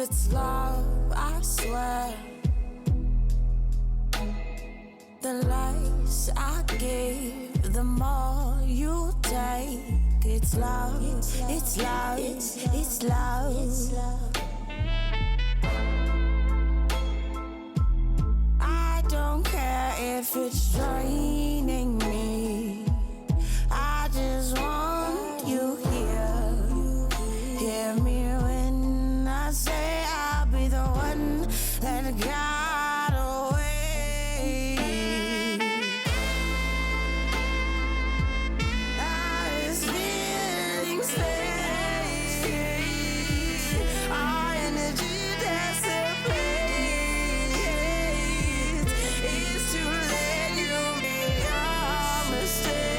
it's love, I swear. The less I give, the more you take. It's love, it's love, it's love. I don't care if it's draining me. I just want you here. Hear me when I say I'll be the one that got away. I was feeling safe. Our energy dissipates. It's too late, you made your mistake.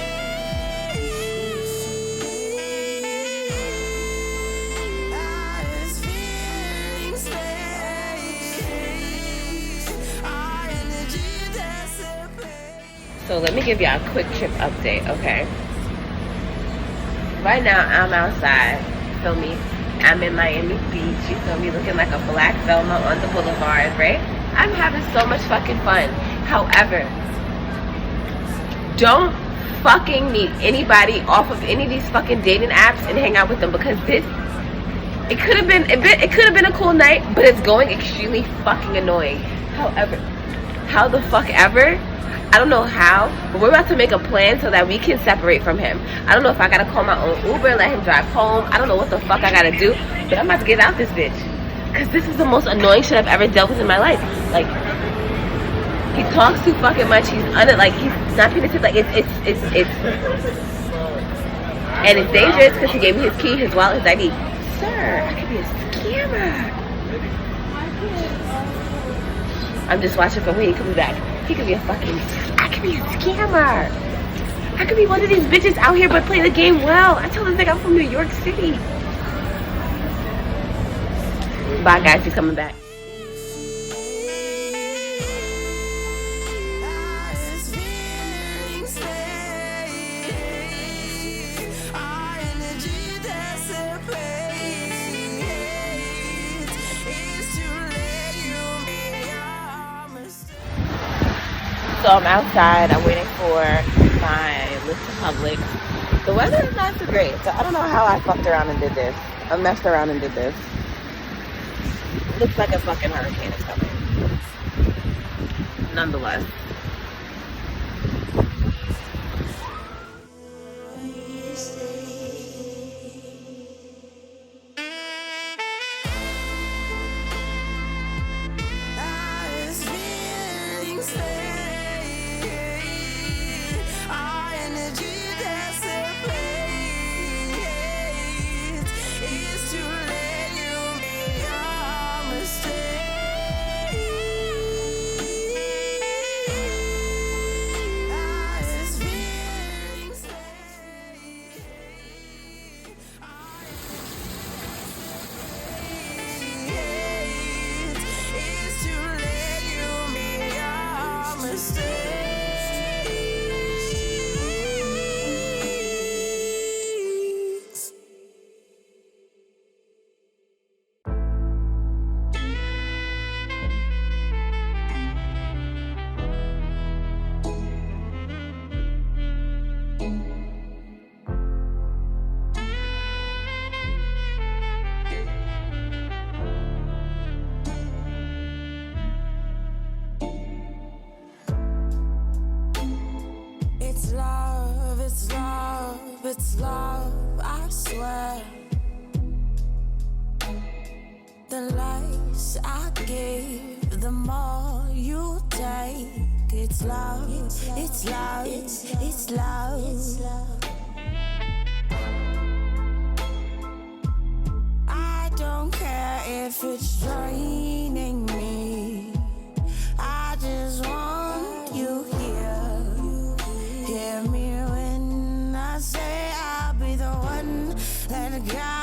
I was feeling safe. Our energy dissipates. So let me give y'all a quick trip update, okay? Right now, I'm outside, feel me? I'm in Miami Beach, you feel me? Looking like a black Velma on the boulevard, right? I'm having so much fucking fun. However, don't fucking meet anybody off of any of these fucking dating apps and hang out with them, because it could have been a cool night, but it's going extremely fucking annoying. However, how the fuck ever, I don't know how, but we're about to make a plan so that we can separate from him. I don't know if I gotta call my own Uber, let him drive home. I don't know what the fuck I gotta do, but I'm about to get out this bitch. Cause this is the most annoying shit I've ever dealt with in my life. Like, he talks too fucking much. He's not paying attention. Like, it's and it's dangerous because he gave me his key, his wallet, his ID. Sir, I could be a scammer. I'm just watching for when he comes back. He could be I could be a scammer. I could be one of these bitches out here but play the game well. I tell this nigga I'm from New York City. Bye guys, he's coming back. I was feeling safe. Our energy dissipates. It's too late, you made your mistake. So I'm outside, I'm waiting for my lift to Publix. The weather is not so great, so I don't know how I fucked around and did this. I messed around and did this. Looks like a fucking hurricane is coming. Nonetheless. I was feeling safe. Our energy dissipates. It's too late, you made your mistake. I was feeling safe. It's too late, you made your mistake. It's love, it's love, it's love, I swear. The less I give, the more you take. It's love, it's love, it's love. I don't care if it's draining me. I just want you here. Hear me when I say I'll be the one that got